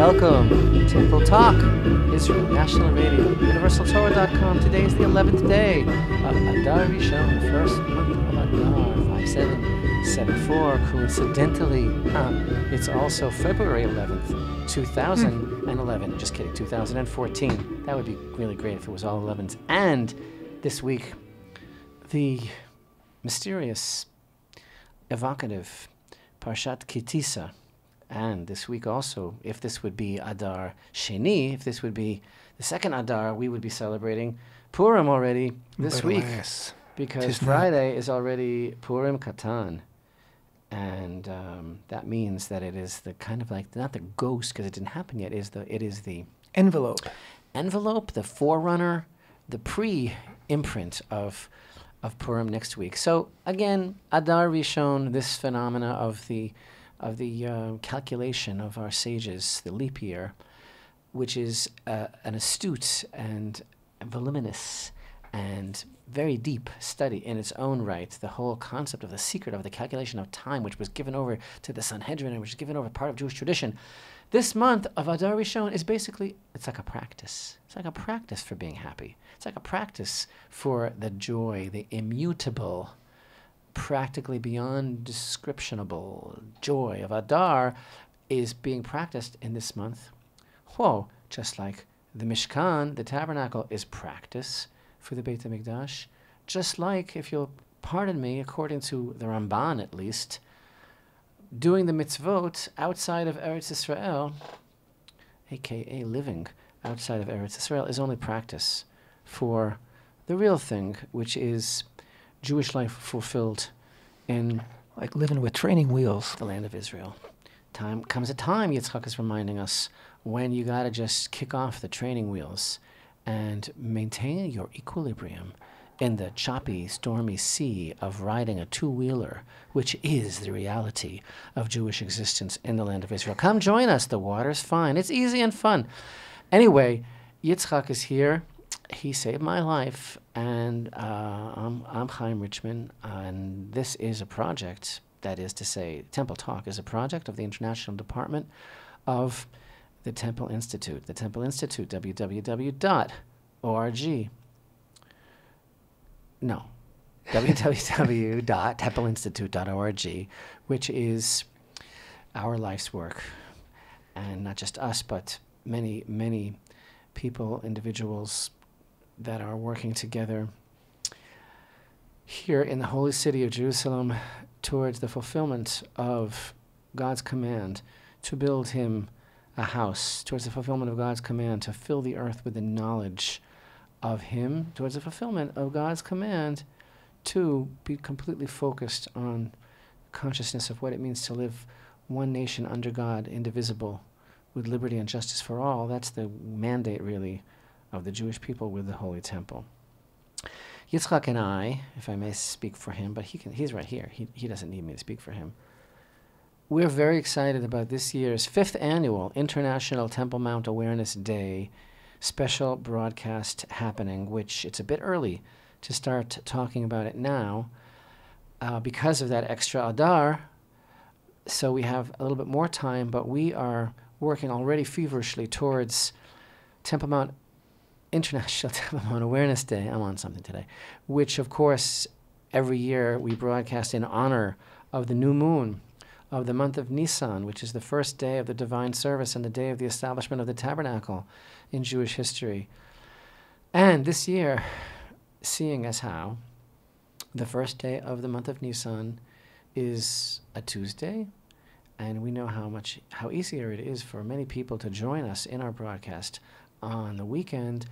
Welcome, Temple Talk, Israel National Radio, UniversalTorah.com. Today is the 11th day of Adar Rishon, the first month of Adar, 5774. Coincidentally, it's also February 11th, 2011. Just kidding, 2014. That would be really great if it was all 11s. And this week, the mysterious, evocative Parshat Ki Tisa. And this week also, if this would be Adar Sheni, if this would be the second Adar, we would be celebrating Purim already this week. Because Friday is already Purim Katan. And that means that it is the kind of like, not the ghost, because it didn't happen yet, it is the envelope. Envelope, the forerunner, the pre-imprint of Purim next week. So again, Adar Rishon, this phenomena of the calculation of our sages, the leap year, which is an astute and voluminous and very deep study in its own right. The whole concept of the secret of the calculation of time, which was given over to the Sanhedrin and which was given over part of Jewish tradition. This month of Adar Rishon is basically, it's like a practice. It's like a practice for being happy. It's like a practice for the joy, the immutable, practically beyond descriptionable joy of Adar is being practiced in this month. Whoa, just like the Mishkan, the tabernacle, is practice for the Beit HaMikdash. Just like, if you'll pardon me, according to the Ramban at least, doing the mitzvot outside of Eretz Israel, aka living outside of Eretz Israel, is only practice for the real thing, which is Jewish life fulfilled in, like living with training wheels, the land of Israel. Comes a time, Yitzchak is reminding us, when you got to just kick off the training wheels and maintain your equilibrium in the choppy, stormy sea of riding a two-wheeler, which is the reality of Jewish existence in the land of Israel. Come join us. The water's fine. It's easy and fun. Anyway, Yitzchak is here. He saved my life, and I'm Chaim Richman, and this is a project, that is to say, Temple Talk is a project of the International Department of the Temple Institute. The Temple Institute, www.templeinstitute.org, which is our life's work, and not just us, but many, many people, individuals, that are working together here in the holy city of Jerusalem towards the fulfillment of God's command to build him a house, towards the fulfillment of God's command to fill the earth with the knowledge of him, towards the fulfillment of God's command to be completely focused on consciousness of what it means to live one nation under God, indivisible, with liberty and justice for all. That's the mandate, really, of the Jewish people with the Holy Temple. Yitzchak and I, if I may speak for him, but he's right here. He doesn't need me to speak for him. We're very excited about this year's 5th annual International Temple Mount Awareness Day special broadcast happening, which it's a bit early to start talking about it now because of that extra Adar. So we have a little bit more time, but we are working already feverishly towards International Temple Mount Awareness Day. I'm on something today, which of course every year we broadcast in honor of the new moon of the month of Nisan, which is the first day of the divine service and the day of the establishment of the tabernacle in Jewish history. And this year, seeing as how the first day of the month of Nisan is a Tuesday, and we know how easier it is for many people to join us in our broadcast on the weekend,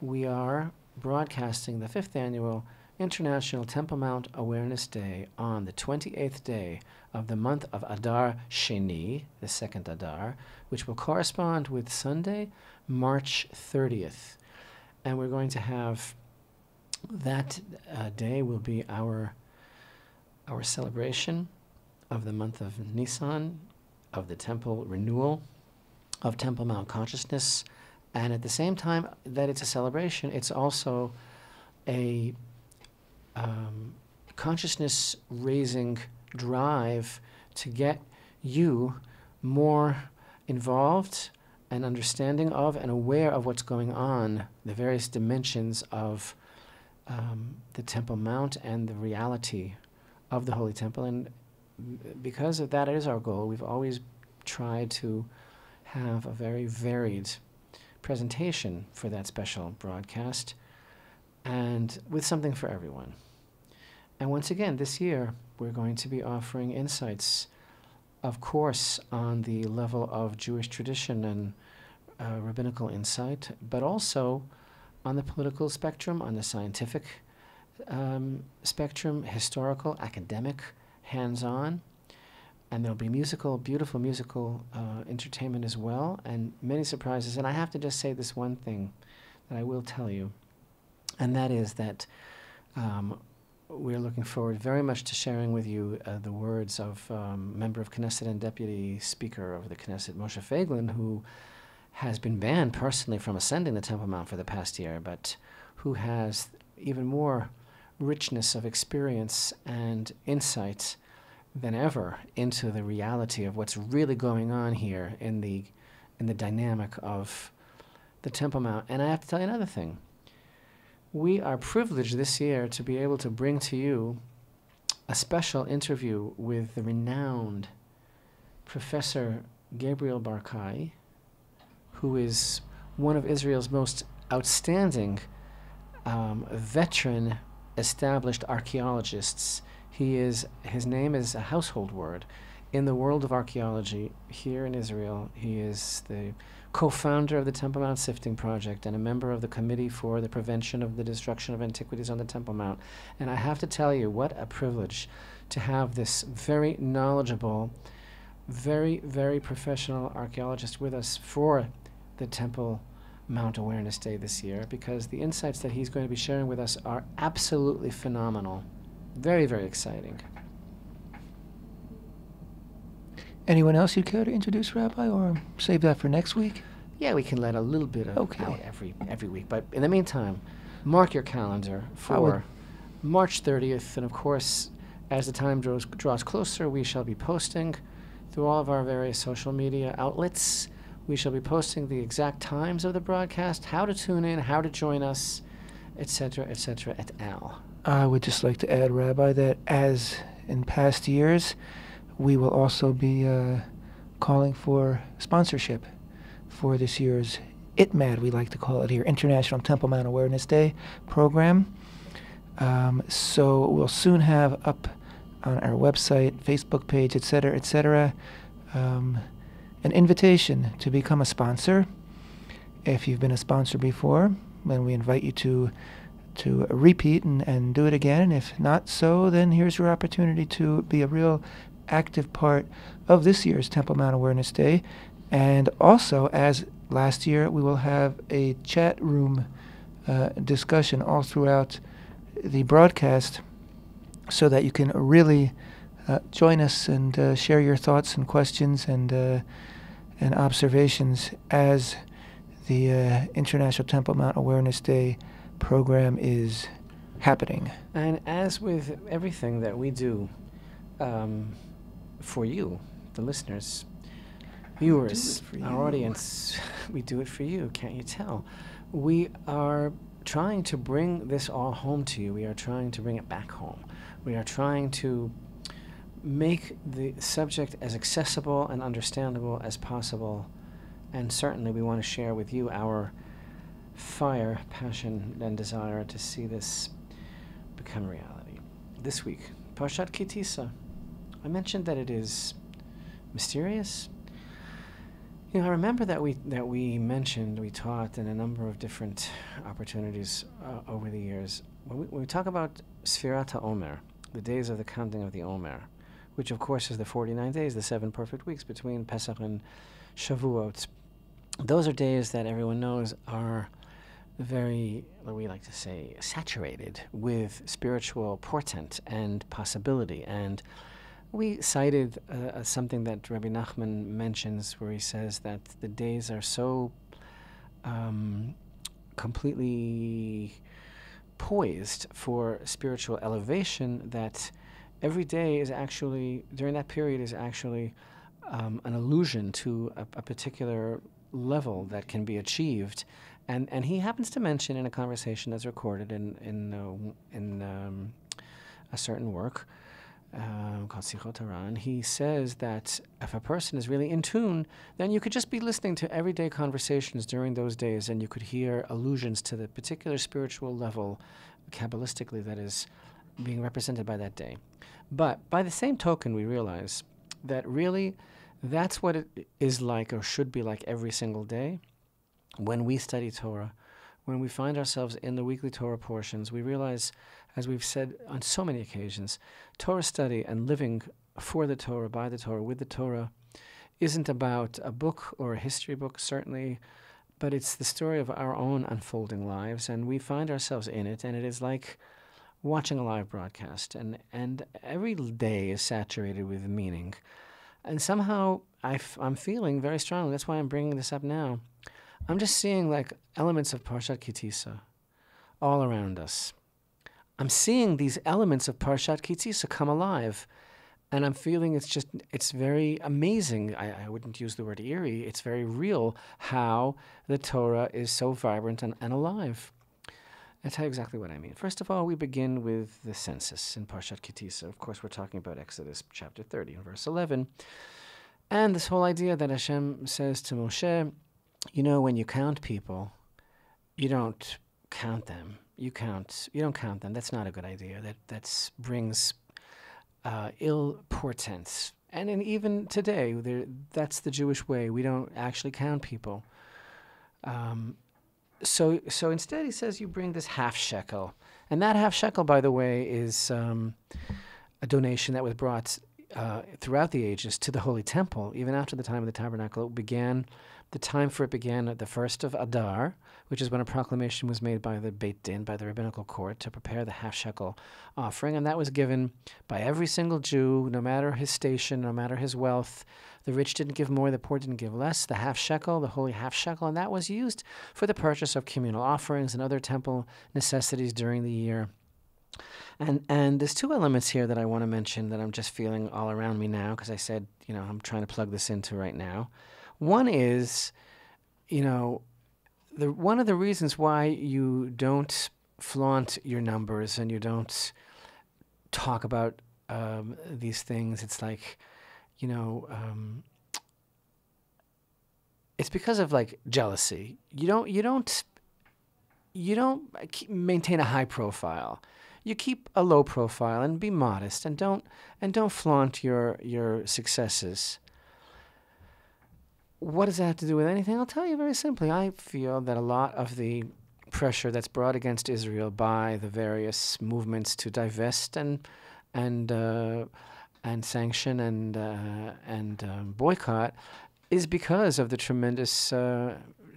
we are broadcasting the 5th annual International Temple Mount Awareness Day on the 28th day of the month of Adar Sheni, the second Adar, which will correspond with Sunday, March 30th. And we're going to have that day will be our celebration of the month of Nisan, of the temple renewal, of Temple Mount consciousness. And at the same time that it's a celebration, it's also a consciousness-raising drive to get you more involved an understanding of and aware of what's going on, the various dimensions of the Temple Mount and the reality of the Holy Temple. And because of that, it is our goal. We've always tried to have a very varied presentation for that special broadcast, and with something for everyone. And once again, this year, we're going to be offering insights, of course, on the level of Jewish tradition and rabbinical insight, but also on the political spectrum, on the scientific spectrum, historical, academic, hands-on. And there'll be beautiful musical entertainment as well, and many surprises. And I have to just say this one thing that I will tell you, and that is that we're looking forward very much to sharing with you the words of member of Knesset and Deputy Speaker of the Knesset, Moshe Feiglin, who has been banned personally from ascending the Temple Mount for the past year, but who has even more richness of experience and insight than ever into the reality of what's really going on here in the dynamic of the Temple Mount. And I have to tell you another thing. We are privileged this year to be able to bring to you a special interview with the renowned Professor Gabriel Barkay, who is one of Israel's most outstanding veteran established archaeologists. His name is a household word in the world of archaeology here in Israel. He is the co-founder of the Temple Mount Sifting Project and a member of the Committee for the Prevention of the Destruction of Antiquities on the Temple Mount. And I have to tell you, what a privilege to have this very knowledgeable, very, very professional archaeologist with us for the Temple Mount Awareness Day this year, because the insights that he's going to be sharing with us are absolutely phenomenal. Very, very exciting. Anyone else you'd care to introduce, Rabbi, or save that for next week? Yeah, we can let a little bit of Okay. out every week. But in the meantime, mark your calendar for March 30th. And of course, as the time draws closer, we shall be posting through all of our various social media outlets. We shall be posting the exact times of the broadcast, how to tune in, how to join us, etc., et al. I would just like to add, Rabbi, that as in past years, we will also be calling for sponsorship for this year's ITMAD, we like to call it here, International Temple Mount Awareness Day program. So we'll soon have up on our website, Facebook page, etc., an invitation to become a sponsor. If you've been a sponsor before, then we invite you to repeat and do it again. And if not so, then here's your opportunity to be a real active part of this year's Temple Mount Awareness Day. And also, as last year, we will have a chat room discussion all throughout the broadcast so that you can really join us and share your thoughts and questions and observations as the International Temple Mount Awareness Day program is happening. And as with everything that we do for you, the listeners, viewers, our audience, we do it for you, can't you tell? We are trying to bring this all home to you. We are trying to bring it back home. We are trying to make the subject as accessible and understandable as possible. And certainly we want to share with you our fire, passion, and desire to see this become reality. This week, Parshat Ki Tisa. I mentioned that it is mysterious. You know, I remember that we taught in a number of different opportunities over the years. When we talk about Sfirat HaOmer, the days of the counting of the Omer, which of course is the 49 days, the 7 perfect weeks between Pesach and Shavuot. Those are days that everyone knows are very, what we like to say, saturated with spiritual portent and possibility. And we cited something that Rabbi Nachman mentions, where he says that the days are so completely poised for spiritual elevation that every day is actually, during that period, is actually an allusion to a particular level that can be achieved. And he happens to mention in a conversation that's recorded in a certain work called Torah, and he says that if a person is really in tune, then you could just be listening to everyday conversations during those days, and you could hear allusions to the particular spiritual level, Kabbalistically, that is being represented by that day. But by the same token, we realize that really that's what it is like, or should be like, every single day. When we study Torah, when we find ourselves in the weekly Torah portions, we realize, as we've said on so many occasions, Torah study and living for the Torah, by the Torah, with the Torah, isn't about a book or a history book, certainly, but it's the story of our own unfolding lives, and we find ourselves in it, and it is like watching a live broadcast, and every day is saturated with meaning. And somehow I'm feeling very strongly, that's why I'm bringing this up now, I'm just seeing like elements of Parshat Ki Tisa all around us. I'm seeing these elements of Parshat Ki Tisa come alive, and I'm feeling it's very amazing. I wouldn't use the word eerie. It's very real how the Torah is so vibrant and alive. I'll tell you exactly what I mean. First of all, we begin with the census in Parshat Ki Tisa. Of course, we're talking about Exodus chapter 30 and verse 11. And this whole idea that Hashem says to Moshe, you know, when you count people, you don't count them. You don't count them. That's not a good idea. That brings ill portents. And even today, that's the Jewish way. We don't actually count people. So instead, he says you bring this half shekel, and that half shekel, by the way, is a donation that was brought throughout the ages to the Holy Temple, even after the time of the Tabernacle. The time for it began at the 1st of Adar, which is when a proclamation was made by the Beit Din, by the rabbinical court, to prepare the half shekel offering, and that was given by every single Jew, no matter his station, no matter his wealth. The rich didn't give more, the poor didn't give less. The half shekel, the holy half shekel, and that was used for the purchase of communal offerings and other temple necessities during the year. And there's two elements here that I want to mention that I'm just feeling all around me now, because I said, I'm trying to plug this into right now. One is, one of the reasons why you don't flaunt your numbers and you don't talk about these things, it's like, it's because of like jealousy. You don't maintain a high profile. You keep a low profile and be modest, and don't flaunt your successes. What does that have to do with anything? I'll tell you very simply. I feel that a lot of the pressure that's brought against Israel by the various movements to divest and sanction and boycott is because of the tremendous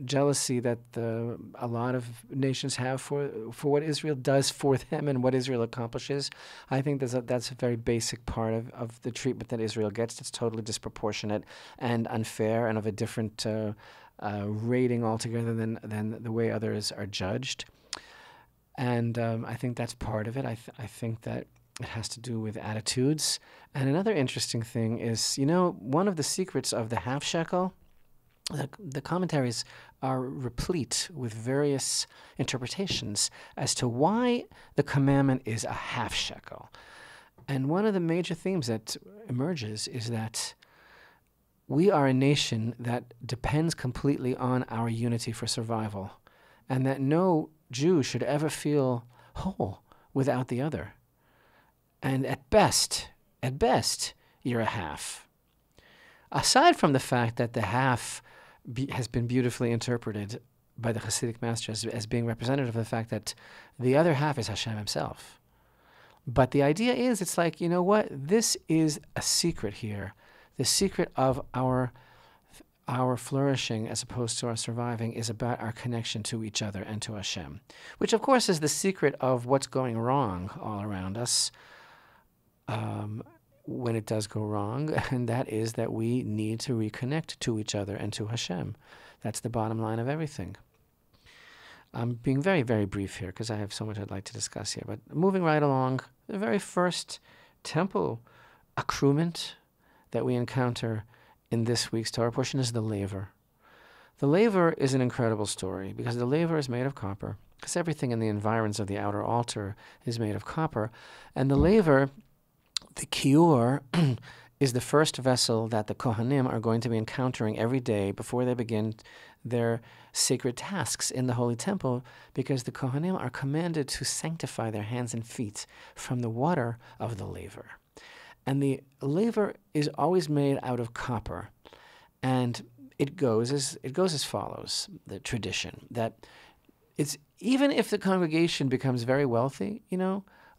jealousy that a lot of nations have for what Israel does for them and what Israel accomplishes. I think that's a very basic part of the treatment that Israel gets. It's totally disproportionate and unfair, and of a different rating altogether than the way others are judged. And I think that's part of it. I think that it has to do with attitudes. And another interesting thing is, one of the secrets of the half shekel, the commentaries are replete with various interpretations as to why the commandment is a half shekel. And one of the major themes that emerges is that we are a nation that depends completely on our unity for survival, and that no Jew should ever feel whole without the other. And at best, you're a half. Aside from the fact that the half has been beautifully interpreted by the Hasidic masters as being representative of the fact that the other half is Hashem himself. But the idea is, it's like, this is a secret here. The secret of our flourishing as opposed to our surviving is about our connection to each other and to Hashem, which of course is the secret of what's going wrong all around us when it does go wrong, and that is that we need to reconnect to each other and to Hashem. That's the bottom line of everything. I'm being very, very brief here because I have so much I'd like to discuss here, but moving right along, the very first temple accruement that we encounter in this week's Torah portion is the Laver. The laver is an incredible story because the laver is made of copper, because everything in the environs of the outer altar is made of copper. And the laver, the kior, is the first vessel that the Kohanim are going to be encountering every day before they begin their sacred tasks in the Holy Temple, because the Kohanim are commanded to sanctify their hands and feet from the water of the laver. And the laver is always made out of copper. And it goes as follows, the tradition, that it's even if the congregation becomes very wealthy,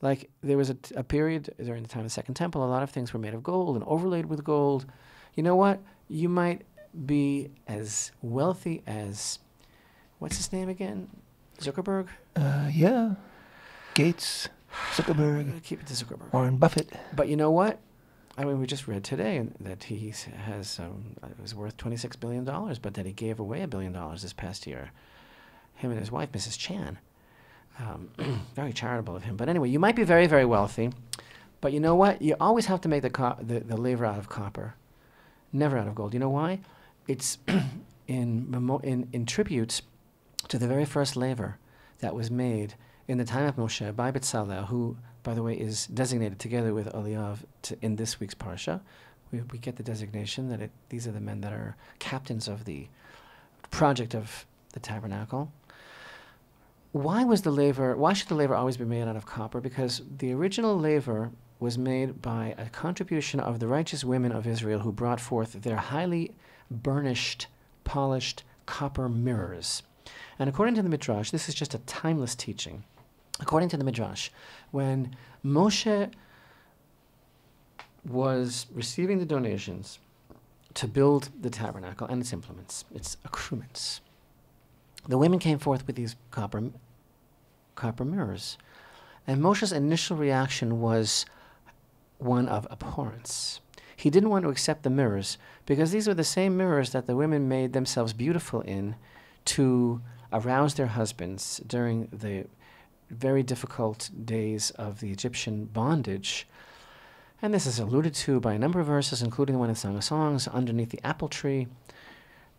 like there was a period during the time of the Second Temple, a lot of things were made of gold and overlaid with gold. You know what? You might be as wealthy as, what's his name again? Zuckerberg? Yeah. Gates, Zuckerberg. Keep it to Zuckerberg. Warren Buffett. But you know what? I mean, we just read today that he has, it was worth $26 billion, but that he gave away $1 billion this past year. Him and his wife, Mrs. Chan. Very charitable of him. But anyway, you might be very, very wealthy, but you know what? You always have to make the laver out of copper, never out of gold. You know why? It's in tribute to the very first laver that was made in the time of Moshe by Bezalel, who, by the way, is designated together with Eliyav in this week's parsha. We get the designation that these are the men that are captains of the project of the tabernacle. Why should the laver always be made out of copper? Because the original laver was made by a contribution of the righteous women of Israel who brought forth their highly burnished, polished copper mirrors. And according to the Midrash, this is just a timeless teaching. According to the Midrash, when Moshe was receiving the donations to build the tabernacle and its implements, its accoutrements, the women came forth with these copper mirrors. And Moshe's initial reaction was one of abhorrence. He didn't want to accept the mirrors because these were the same mirrors that the women made themselves beautiful in to arouse their husbands during the very difficult days of the Egyptian bondage. And this is alluded to by a number of verses, including the one in Song of Songs, underneath the apple tree,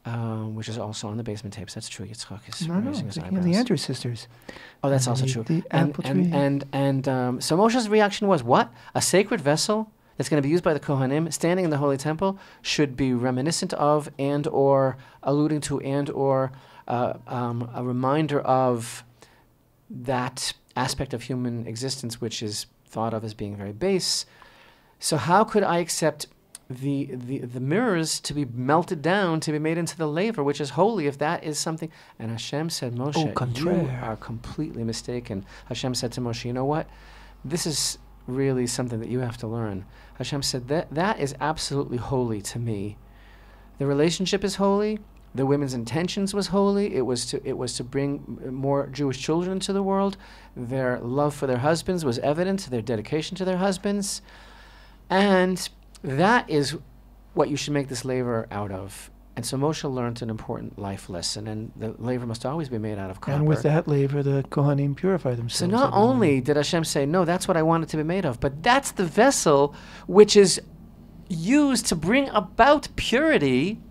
which is also on the basement tapes. That's true. Yitzchak is raising his eyebrows. The Andrews sisters. Oh, that's also true. The apple tree. So Moshe's reaction was, what? A sacred vessel that's going to be used by the Kohanim standing in the Holy Temple should be reminiscent of and or alluding to and or a reminder of that aspect of human existence which is thought of as being very base. So how could I accept the mirrors to be melted down, to be made into the laver, which is holy, if that is something? And Hashem said, Moshe, you are completely mistaken. Hashem said to Moshe, you know what? This is really something that you have to learn. Hashem said, that is absolutely holy to me. The relationship is holy. The women's intentions was holy. It was to bring more Jewish children into the world. Their love for their husbands was evident, their dedication to their husbands. And that is what you should make this laver out of. And so Moshe learned an important life lesson, and the laver must always be made out of copper. And with that laver, the Kohanim purify themselves. So not only did Hashem say, no, that's what I want it to be made of, but that's the vessel which is used to bring about purity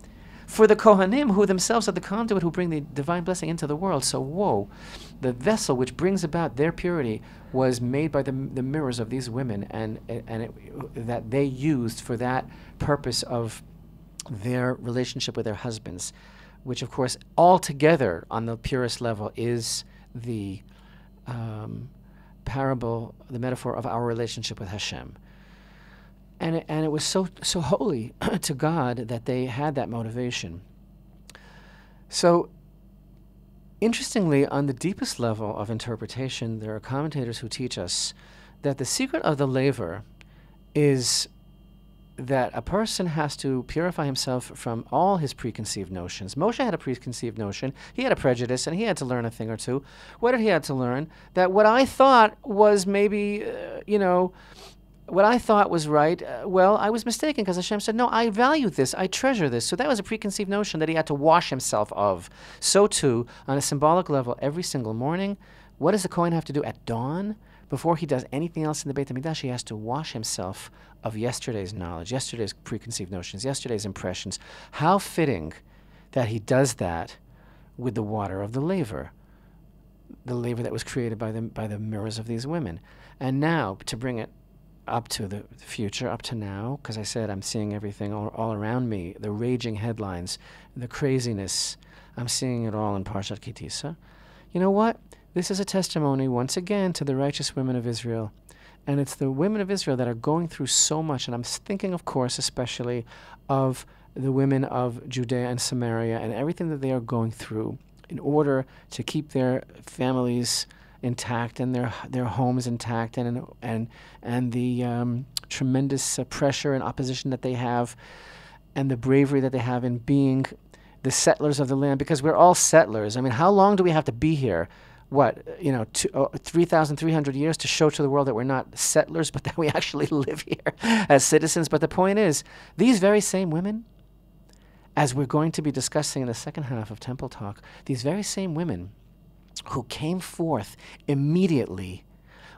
for the Kohanim, who themselves are the conduit who bring the divine blessing into the world. So the vessel which brings about their purity was made by the mirrors of these women, and that they used for that purpose of their relationship with their husbands, which of course altogether on the purest level is the parable, the metaphor of our relationship with Hashem. And it was so holy to God that they had that motivation. So, interestingly, on the deepest level of interpretation, there are commentators who teach us that the secret of the laver is that a person has to purify himself from all his preconceived notions. Moshe had a preconceived notion. He had a prejudice, and he had to learn a thing or two. What did he have to learn? That what I thought was maybe, what I thought was right, I was mistaken, because Hashem said, no, I value this, I treasure this. So that was a preconceived notion that he had to wash himself of. So too, on a symbolic level, every single morning, what does the Kohen have to do at dawn? Before he does anything else in the Beit HaMikdash, he has to wash himself of yesterday's knowledge, yesterday's preconceived notions, yesterday's impressions. How fitting that he does that with the water of the laver that was created by the mirrors of these women. And now, to bring it up to the future, up to now, because I said I'm seeing everything all around me, the raging headlines, the craziness, I'm seeing it all in Parshat Ki Tisa. You know what? This is a testimony, once again, to the righteous women of Israel. And it's the women of Israel that are going through so much. And I'm thinking, of course, especially of the women of Judea and Samaria and everything that they are going through in order to keep their families intact and their homes intact, and the tremendous pressure and opposition that they have, and the bravery that they have in being the settlers of the land, because we're all settlers. I mean, how long do we have to be here? 3,300 years to show to the world that we're not settlers, but that we actually live here as citizens. But the point is, these very same women, as we're going to be discussing in the second half of Temple Talk, these very same women who came forth immediately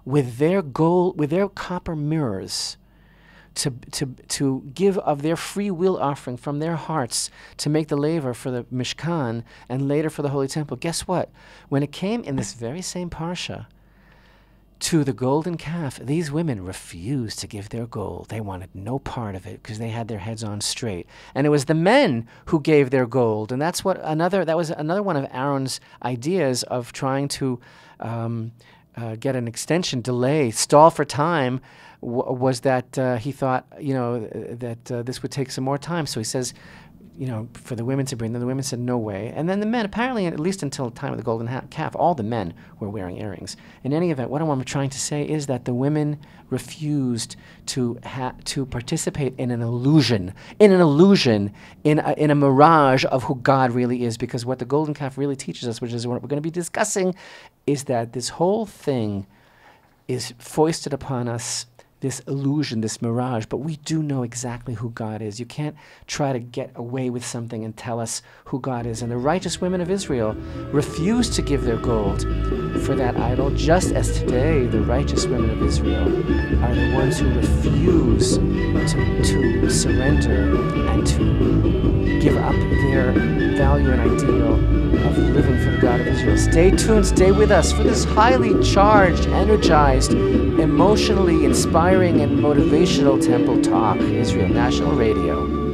with their gold, with their copper mirrors, to give of their free will offering from their hearts to make the laver for the Mishkan and later for the Holy Temple. Guess what? When it came in this very same Parsha to the golden calf, these women refused to give their gold. They wanted no part of it because they had their heads on straight. And it was the men who gave their gold. And that was another one of Aaron's ideas of trying to get an extension, delay, stall for time, was that he thought, that this would take some more time. So he says, for the women to bring them. The women said, no way. And then the men, apparently, at least until the time of the golden calf, all the men were wearing earrings. In any event, what I'm trying to say is that the women refused to participate in an illusion, in a mirage of who God really is, because what the golden calf really teaches us, which is what we're going to be discussing, is that this whole thing is foisted upon us, this illusion, this mirage, but we do know exactly who God is. You can't try to get away with something and tell us who God is. And the righteous women of Israel refused to give their gold for that idol, just as today the righteous women of Israel are the ones who refuse to surrender and to give up their value and ideal of living for the God of Israel. Stay tuned, stay with us for this highly charged, energized, emotionally inspiring and motivational Temple Talk, Israel National Radio.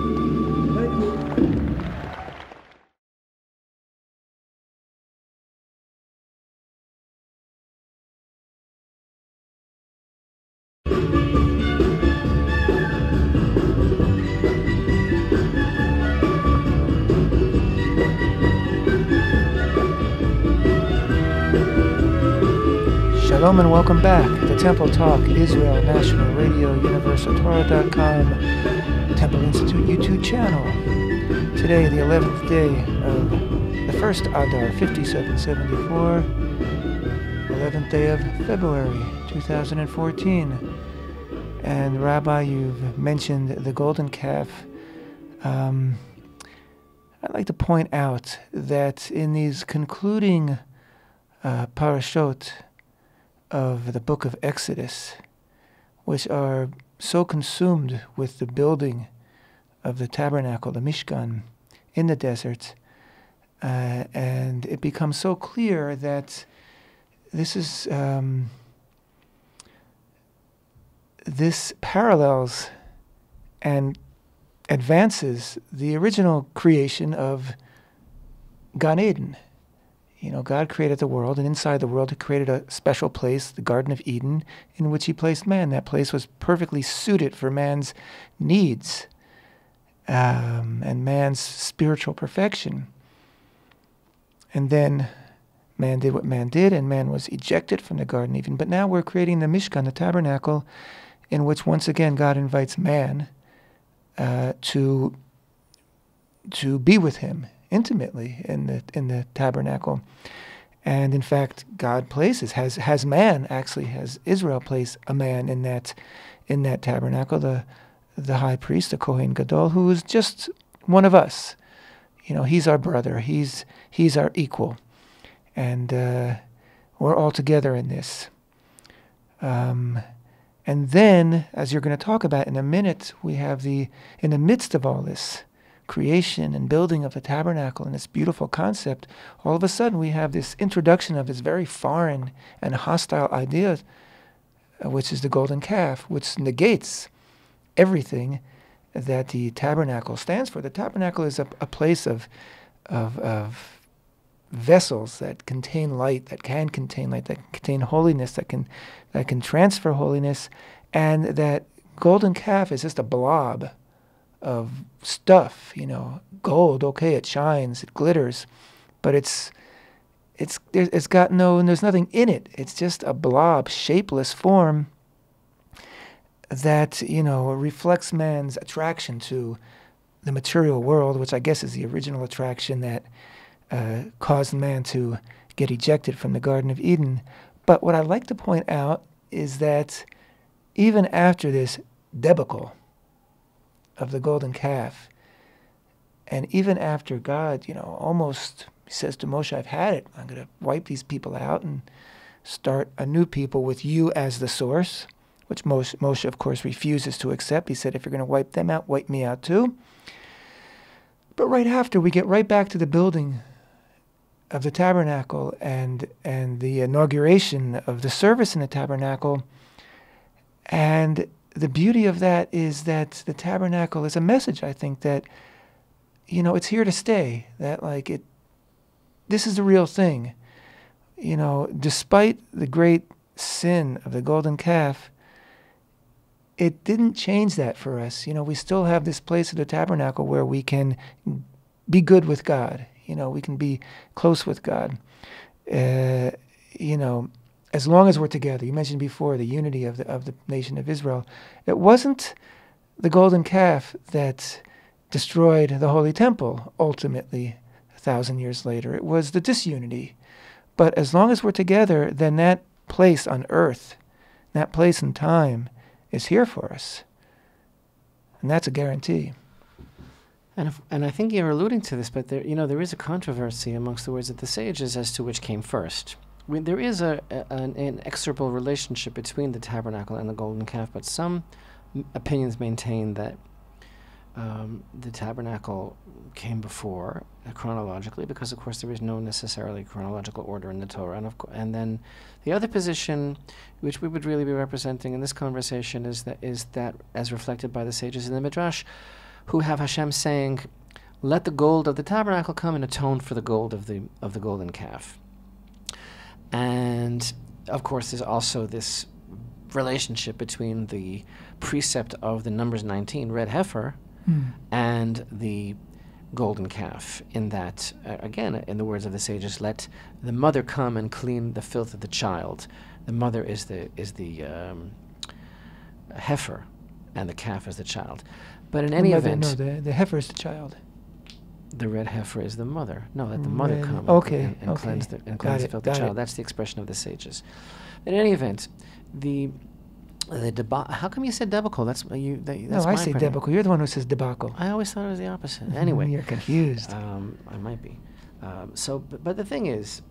Shalom and welcome back to Temple Talk, Israel National Radio, UniversalTorah.com, Temple Institute YouTube channel. Today, the 11th day of the first Adar, 5774, 11th day of February, 2014. And Rabbi, you've mentioned the golden calf. I'd like to point out that in these concluding parashot of the book of Exodus, which are so consumed with the building of the tabernacle, the Mishkan, in the desert, and it becomes so clear that this parallels and advances the original creation of Gan Eden. God created the world, and inside the world he created a special place, the Garden of Eden, in which he placed man. That place was perfectly suited for man's needs and man's spiritual perfection. And then man did what man did, and man was ejected from the Garden of Eden. But now we're creating the Mishkan, the tabernacle, in which once again God invites man to be with him intimately in the tabernacle. And in fact, God has man, actually has Israel place a man in that tabernacle, the high priest, the Kohen Gadol, who is just one of us. He's our brother, he's our equal, and we're all together in this. And then, as you're going to talk about in a minute, we have in the midst of all this, creation and building of the tabernacle and this beautiful concept, all of a sudden we have this introduction of this very foreign and hostile idea, which is the golden calf, which negates everything that the tabernacle stands for. The tabernacle is a place of vessels that contain light, that can contain light, that contain holiness, that can transfer holiness, and that golden calf is just a blob of stuff, gold. Okay, it shines, it glitters, but it's got there's nothing in it. It's just a blob, shapeless form that reflects man's attraction to the material world, which I guess is the original attraction that caused man to get ejected from the Garden of Eden. But what I'd like to point out is that even after this debacle of the golden calf, and even after God, almost says to Moshe, I've had it. I'm going to wipe these people out and start a new people with you as the source, which Moshe, of course, refuses to accept. He said, if you're going to wipe them out, wipe me out too. But right after, we get right back to the building of the tabernacle and the inauguration of the service in the tabernacle. And the beauty of that is that the tabernacle is a message, I think, that, it's here to stay, that this is the real thing. Despite the great sin of the golden calf, it didn't change that for us. We still have this place of the tabernacle where we can be good with God. We can be close with God. As long as we're together. You mentioned before the unity of the nation of Israel. It wasn't the golden calf that destroyed the Holy Temple ultimately 1,000 years later. It was the disunity. But as long as we're together, then that place on earth, that place in time, is here for us. And that's a guarantee. And I think you're alluding to this, but there is a controversy amongst the words of the sages as to which came first. There is an inexorable relationship between the tabernacle and the golden calf, but some opinions maintain that the tabernacle came before chronologically, because of course there is no necessarily chronological order in the Torah, and then the other position, which we would really be representing in this conversation, is that as reflected by the sages in the Midrash, who have Hashem saying, "Let the gold of the tabernacle come and atone for the gold of the golden calf." And of course, there's also this relationship between the precept of the Numbers 19 red heifer and the golden calf, in that, again, in the words of the sages, let the mother come and clean the filth of the child. The mother is the heifer, and the calf is the child. But in any event, no, the heifer is the child. The red heifer is the mother. No, let the mother come and cleanse the filth of the child. That's the expression of the sages. In any event, the debacle. How come you said debacle? That's you. That's I say debacle. You're the one who says debacle. I always thought it was the opposite. Anyway, you're confused. I might be. But the thing is,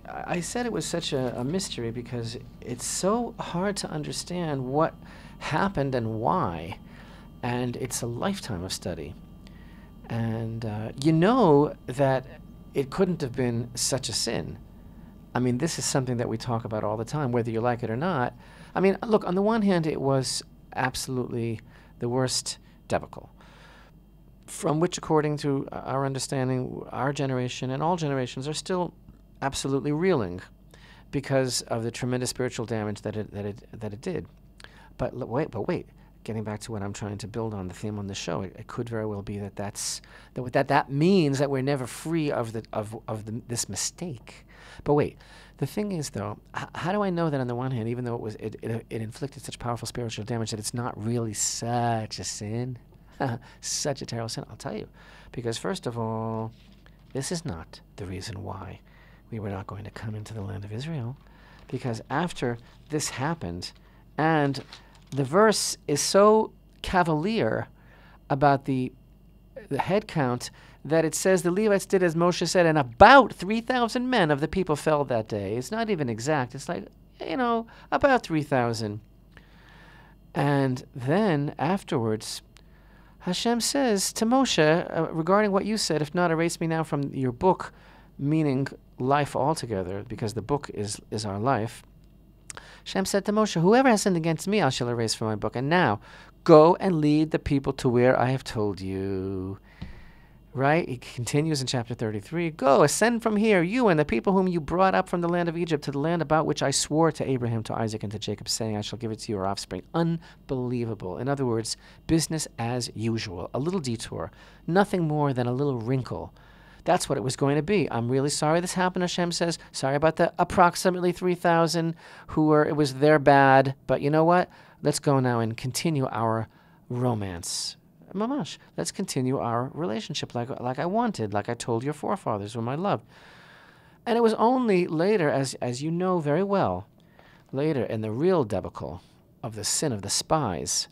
I said it was such a mystery because it's so hard to understand what happened and why, and it's a lifetime of study. And that it couldn't have been such a sin. I mean, this is something that we talk about all the time, whether you like it or not. I mean, look, on the one hand, it was absolutely the worst debacle, from which, according to our understanding, our generation and all generations are still absolutely reeling because of the tremendous spiritual damage that it did. But wait. Getting back to what I'm trying to build on, the theme on the show, it could very well be that means that we're never free of this mistake. But wait, the thing is, though, how do I know that on the one hand, even though it inflicted such powerful spiritual damage, that it's not really such a sin, such a terrible sin? I'll tell you, because first of all, this is not the reason why we were not going to come into the land of Israel, because after this happened, and the verse is so cavalier about the head count that it says the Levites did as Moshe said, and about 3,000 men of the people fell that day. It's not even exact. It's like, about 3,000. And then afterwards, Hashem says to Moshe, regarding what you said, if not, erase me now from your book, meaning life altogether, because the book is our life. Hashem said to Moshe, whoever has sinned against me, I shall erase from my book. And now, go and lead the people to where I have told you. Right? He continues in chapter 33. Go, ascend from here, you and the people whom you brought up from the land of Egypt to the land about which I swore to Abraham, to Isaac, and to Jacob, saying, I shall give it to your offspring. Unbelievable. In other words, business as usual. A little detour. Nothing more than a little wrinkle. That's what it was going to be. I'm really sorry this happened, Hashem says. Sorry about the approximately 3,000 it was their bad. But you know what? Let's go now and continue our romance. Mamash. Let's continue our relationship like I wanted, like I told your forefathers whom I loved. And it was only later, as you know very well, later in the real debacle of the sin of the spies,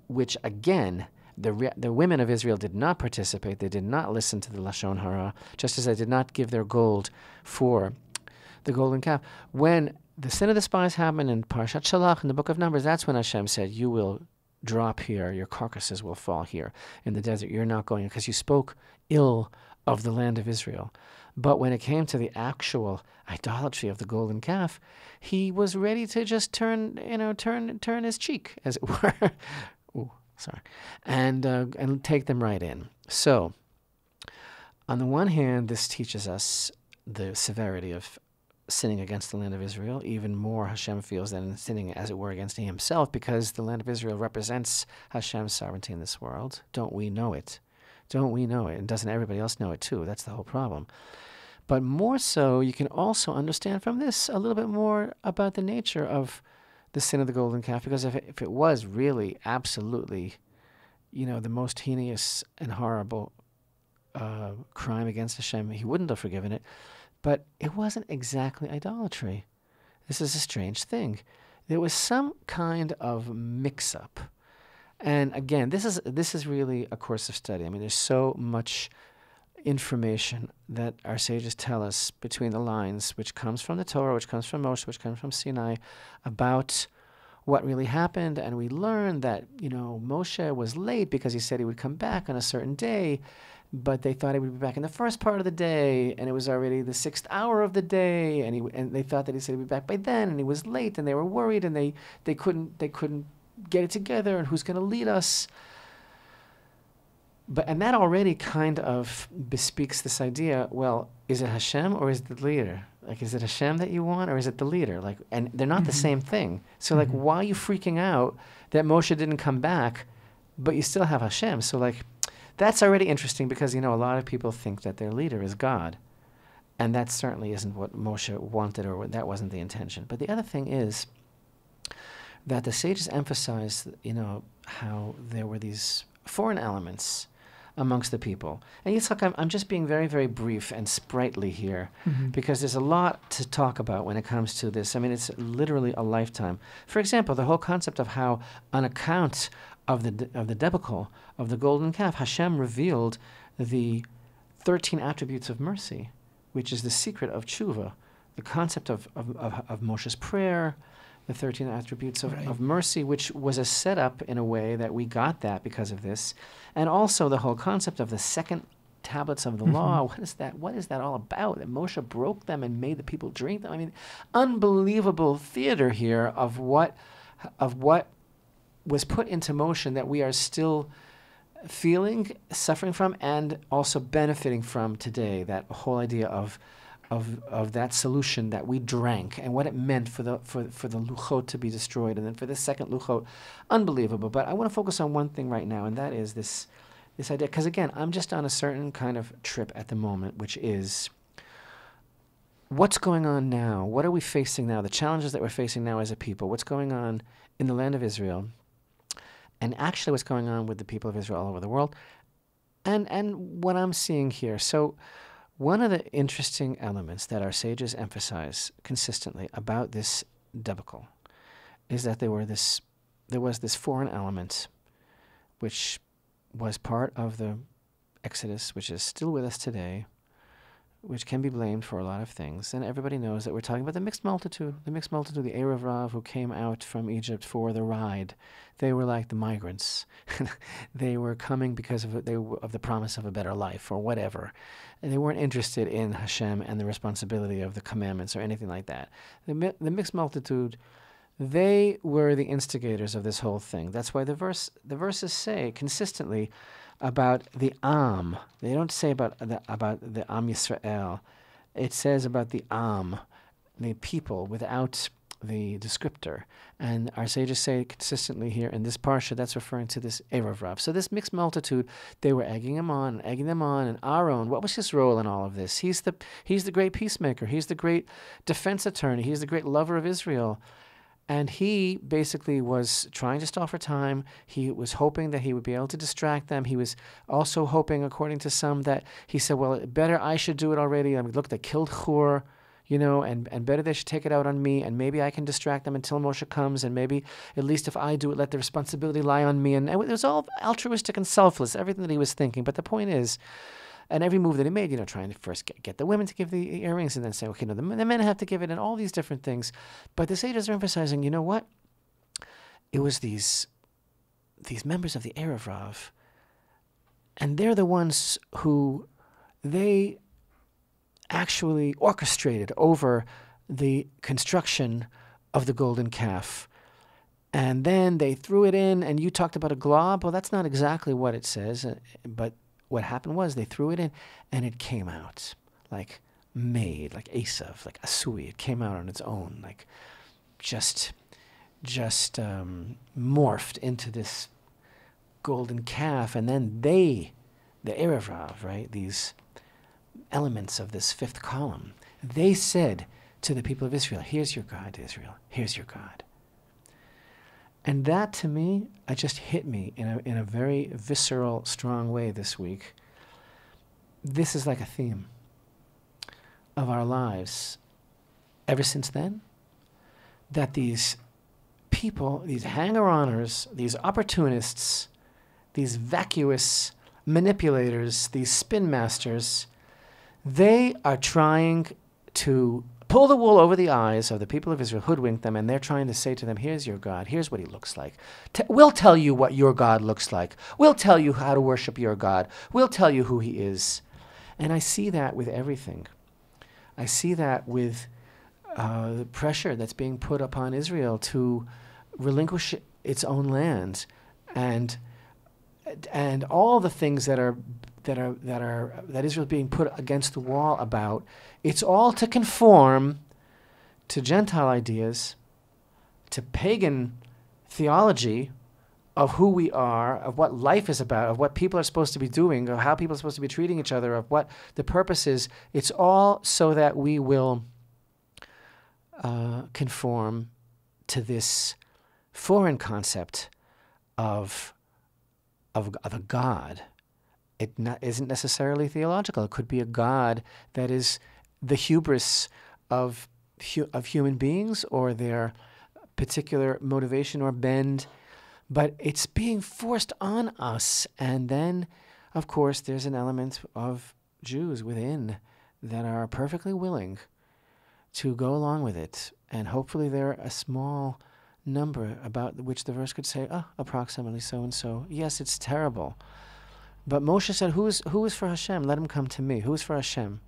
which again, the women of Israel did not participate. They did not listen to the Lashon Hara, just as they did not give their gold for the golden calf. When the sin of the spies happened in Parshat Shalach, in the book of Numbers, that's when Hashem said, you will drop here, your carcasses will fall here in the desert. You're not going, because you spoke ill of the land of Israel. But when it came to the actual idolatry of the golden calf, he was ready to just turn his cheek, as it were. Ooh, sorry. And take them right in. So, on the one hand, this teaches us the severity of sinning against the land of Israel. Even more Hashem feels than sinning, as it were, against himself, because the land of Israel represents Hashem's sovereignty in this world. Don't we know it? Don't we know it? And doesn't everybody else know it too? That's the whole problem. But more so, you can also understand from this a little bit more about the nature of the sin of the golden calf, because if it was really absolutely, the most heinous and horrible crime against Hashem, he wouldn't have forgiven it. But it wasn't exactly idolatry. This is a strange thing. There was some kind of mix-up. And again, this is really a course of study. I mean, there's so much information that our sages tell us between the lines, which comes from the Torah, which comes from Moshe, which comes from Sinai, about what really happened. And we learn that, Moshe was late because he said he would come back on a certain day, but they thought he would be back in the first part of the day, and it was already the 6th hour of the day, and they thought that he said he'd be back by then, and he was late, and they were worried, and they couldn't get it together, and who's going to lead us? And that already kind of bespeaks this idea, well, is it Hashem or is it the leader? Like, is it Hashem that you want or is it the leader? Like, and they're not the same thing. So, like, why are you freaking out that Moshe didn't come back, but you still have Hashem? So, like, that's already interesting because, a lot of people think that their leader is God. And that certainly isn't what Moshe wanted, or that wasn't the intention. But the other thing is that the sages emphasized, how there were these foreign elements amongst the people. And Yitzchak, I'm just being very, very brief and sprightly here, because there's a lot to talk about when it comes to this. I mean, it's literally a lifetime. For example, the whole concept of how, on account of the debacle of the golden calf, Hashem revealed the 13 attributes of mercy, which is the secret of tshuva, the concept of Moshe's prayer, the 13 attributes of mercy, which was a setup in a way that we got that because of this. And also the whole concept of the second tablets of the law. What is that? What is that all about? That Moshe broke them and made the people drink them? I mean, unbelievable theater here of what was put into motion that we are still feeling, suffering from, and also benefiting from today. That whole idea of that solution that we drank and what it meant for the luchot to be destroyed, and then for the second luchot, unbelievable. But I want to focus on one thing right now, and that is this idea. Because again, I'm just on a certain kind of trip at the moment, which is what's going on now. What are we facing now? The challenges that we're facing now as a people. What's going on in the land of Israel, and actually what's going on with the people of Israel all over the world, and what I'm seeing here. So, one of the interesting elements that our sages emphasize consistently about this debacle is that there was this foreign element which was part of the Exodus, which is still with us today, which can be blamed for a lot of things. And everybody knows that we're talking about the mixed multitude, the Erev Rav, who came out from Egypt for the ride. They were like the migrants. They were coming because of the promise of a better life or whatever. And they weren't interested in Hashem and the responsibility of the commandments or anything like that. The mixed multitude, they were the instigators of this whole thing. That's why the verses say consistently about the Am. They don't say about the Am Yisrael. It says about the Am, the people, without the descriptor. And our sages say consistently here in this parsha, that's referring to this Erev Rav. So this mixed multitude, they were egging them on. And Aaron, what was his role in all of this? He's the great peacemaker. He's the great defense attorney. He's the great lover of Israel. And he basically was trying to stall for time. He was hoping that he would be able to distract them. He was also hoping, according to some, that he said, well, better I should do it already. I mean, look, they killed Hur, and better they should take it out on me, and maybe I can distract them until Moshe comes, and maybe at least if I do it, let the responsibility lie on me. And it was all altruistic and selfless, everything that he was thinking. But the point is, and every move that he made, trying to first get the women to give the earrings and then say, okay, no, the men have to give it, and all these different things. But the sages are emphasizing, you know what? It was these members of the Erev Rav, and they're the ones who they actually orchestrated over the construction of the golden calf. And then they threw it in, and you talked about a glob. Well, that's not exactly what it says, but what happened was they threw it in, and it came out like Esav, like Asui. It came out on its own, like just morphed into this golden calf. And then the Erev Rav, right, these elements of this fifth column, they said to the people of Israel, here's your God, Israel, here's your God. And that, to me, it just hit me in a very visceral, strong way this week. This is like a theme of our lives ever since then, that these people, these hanger-oners, these opportunists, these vacuous manipulators, these spin masters, they are trying to pull the wool over the eyes of the people of Israel, hoodwink them, and they're trying to say to them, here's your God, here's what he looks like. We'll tell you what your God looks like. We'll tell you how to worship your God. We'll tell you who he is. And I see that with everything. I see that with the pressure that's being put upon Israel to relinquish its own land, and all the things that Israel is being put against the wall about. It's all to conform to Gentile ideas, to pagan theology of who we are, of what life is about, of what people are supposed to be doing, of how people are supposed to be treating each other, of what the purpose is. It's all so that we will conform to this foreign concept of a God. It isn't necessarily theological. It could be a God that is the hubris of human beings or their particular motivation or bend, but it's being forced on us. And then, of course, there's an element of Jews within that are perfectly willing to go along with it. And hopefully they're a small number about which the verse could say, approximately so-and-so. Yes, it's terrible. But Moshe said, who is for Hashem? Let him come to me. Who is for Hashem?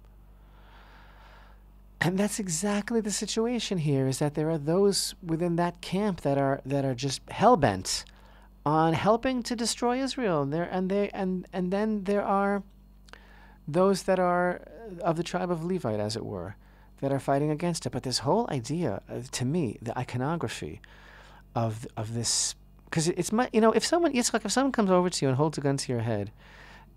And that's exactly the situation here, is that there are those within that camp that are just hell-bent on helping to destroy Israel. And then there are those that are of the tribe of Levite, as it were, that are fighting against it. But this whole idea, to me, the iconography of this, because it's my, if someone comes over to you and holds a gun to your head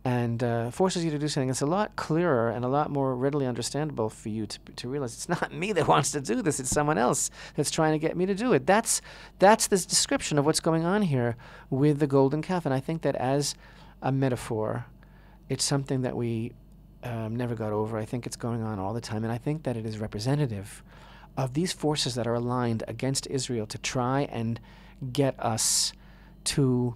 and forces you to do something, it's a lot clearer and a lot more readily understandable for you to realize it's not me that wants to do this, it's someone else that's trying to get me to do it. That's this description of what's going on here with the golden calf. And I think that as a metaphor, it's something that we never got over. I think it's going on all the time, and I think that it is representative of these forces that are aligned against Israel to try and get us to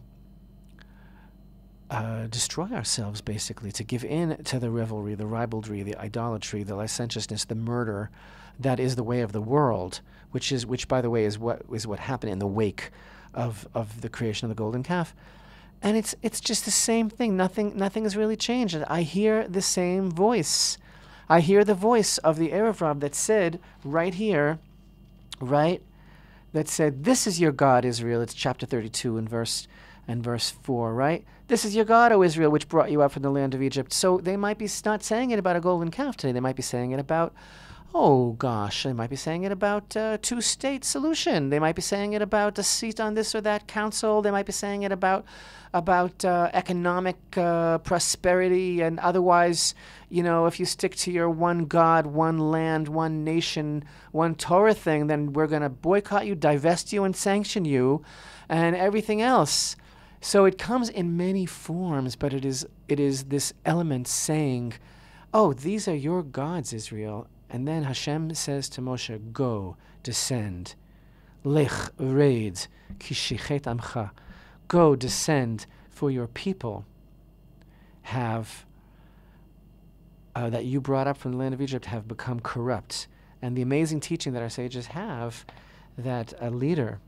destroy ourselves, basically, to give in to the revelry, the ribaldry, the idolatry, the licentiousness, the murder that is the way of the world, which by the way is what happened in the wake of the creation of the golden calf. And it's just the same thing. Nothing has really changed. I hear the same voice. I hear the voice of the Erev Rav that said right here, right, that said, "This is your God, Israel." It's chapter 32 and verse 4, right? "This is your God, O Israel, which brought you out from the land of Egypt." So they might be not saying it about a golden calf today. They might be saying it about, oh gosh, they might be saying it about a two-state solution. They might be saying it about a seat on this or that council. They might be saying it about economic prosperity, and otherwise, if you stick to your one God, one land, one nation, one Torah thing, then we're going to boycott you, divest you, and sanction you, and everything else. So it comes in many forms, but it is this element saying, oh, these are your gods, Israel. And then Hashem says to Moshe, go, descend. Lech, red, ki shichet amcha. Go, descend, for your people have, that you brought up from the land of Egypt, have become corrupt. And the amazing teaching that our sages have, that a leader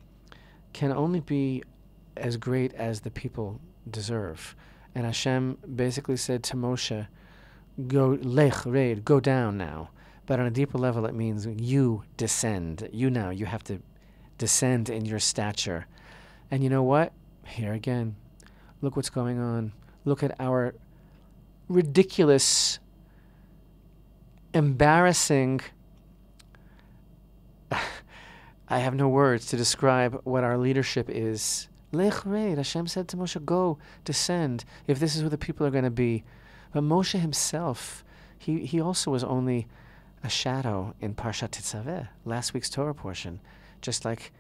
can only be as great as the people deserve. And Hashem basically said to Moshe, go, lech, red, go down now. But on a deeper level, it means you descend. You have to descend in your stature. And you know what? Here again, look what's going on. Look at our ridiculous, embarrassing, I have no words to describe what our leadership is. Lech reid, Hashem said to Moshe, go, descend, if this is who the people are going to be. But Moshe himself, he also was only a shadow in Parshat Tetzaveh, last week's Torah portion, just like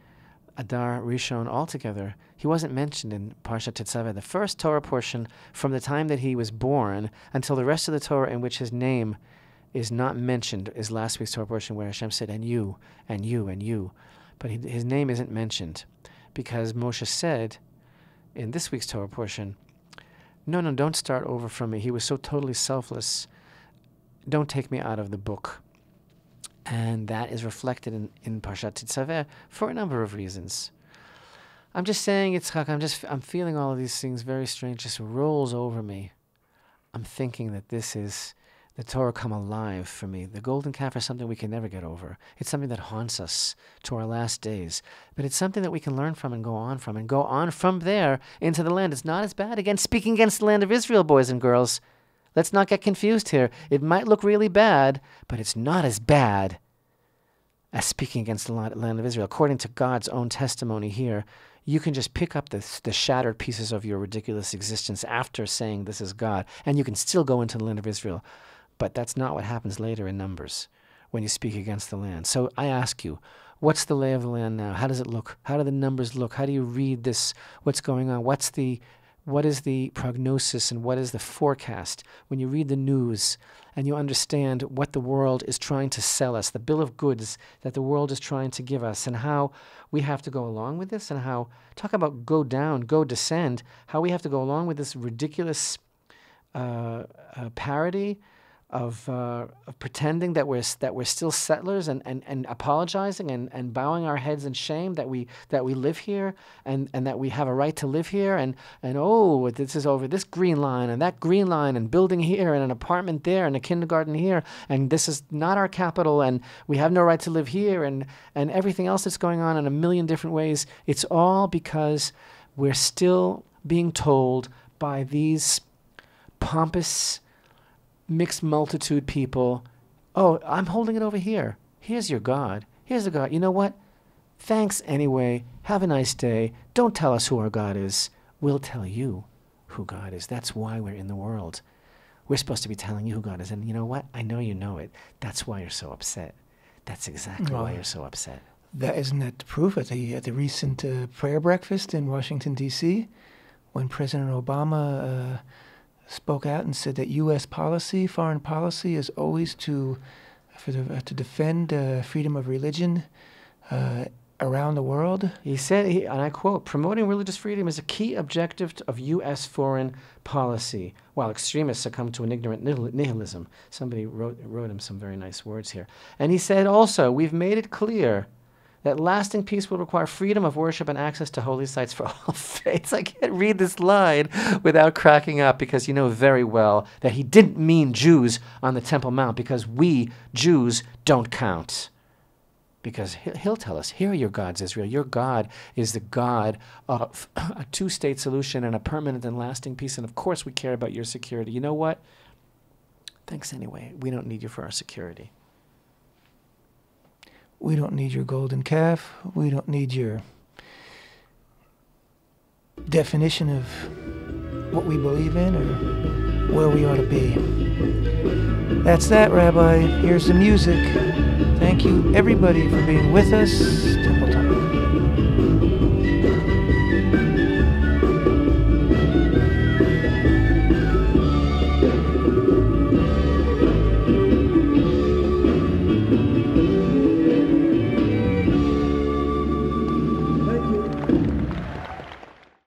Adar, Rishon altogether. He wasn't mentioned in Parshat Tetzaveh, the first Torah portion from the time that he was born until the rest of the Torah in which his name is not mentioned is last week's Torah portion, where Hashem said, and you, and you, and you. But his name isn't mentioned because Moshe said in this week's Torah portion, no, don't start over from me. He was so totally selfless. Don't take me out of the book. And that is reflected in Parshat Tetzaveh for a number of reasons. I'm just saying, Yitzchak, I'm feeling all of these things very strange, just rolls over me. I'm thinking that this is the Torah come alive for me. The golden calf is something we can never get over. It's something that haunts us to our last days. But it's something that we can learn from and go on from there into the land. It's not as bad. Again, speaking against the land of Israel, boys and girls. Let's not get confused here. It might look really bad, but it's not as bad as speaking against the land of Israel. According to God's own testimony here, you can just pick up the shattered pieces of your ridiculous existence after saying this is God, and you can still go into the land of Israel. But that's not what happens later in Numbers when you speak against the land. So I ask you, what's the lay of the land now? How does it look? How do the numbers look? How do you read this? What's going on? What is the prognosis and what is the forecast when you read the news and you understand what the world is trying to sell us, the bill of goods that the world is trying to give us, and how we have to go along with this, and how, talk about go down, go descend, how we have to go along with this ridiculous parody of pretending that we're still settlers and apologizing and bowing our heads in shame that we live here and that we have a right to live here and oh, this is over this green line and that green line and building here and an apartment there and a kindergarten here and this is not our capital and we have no right to live here and everything else that's going on in a million different ways. It's all because we're still being told by these pompous mixed multitude people, oh, I'm holding it over here. Here's your God. Here's the God. You know what? Thanks anyway. Have a nice day. Don't tell us who our God is. We'll tell you who God is. That's why we're in the world. We're supposed to be telling you who God is. And you know what? I know you know it. That's why you're so upset. That's exactly why you're so upset. Isn't that the proof at the recent prayer breakfast in Washington, D.C., when President Obama spoke out and said that U.S. policy, foreign policy, is always to defend freedom of religion around the world. He said, and I quote, "Promoting religious freedom is a key objective of U.S. foreign policy, while extremists succumb to an ignorant nihilism." Somebody wrote him some very nice words here. And he said also, "We've made it clear that lasting peace will require freedom of worship and access to holy sites for all faiths." I can't read this line without cracking up, because you know very well that he didn't mean Jews on the Temple Mount, because we Jews don't count. Because he'll tell us, here are your gods, Israel. Your God is the God of a two-state solution and a permanent and lasting peace. And of course we care about your security. You know what? Thanks anyway. We don't need you for our security. We don't need your golden calf. We don't need your definition of what we believe in or where we ought to be. That's that, Rabbi. Here's the music. Thank you, everybody, for being with us tonight.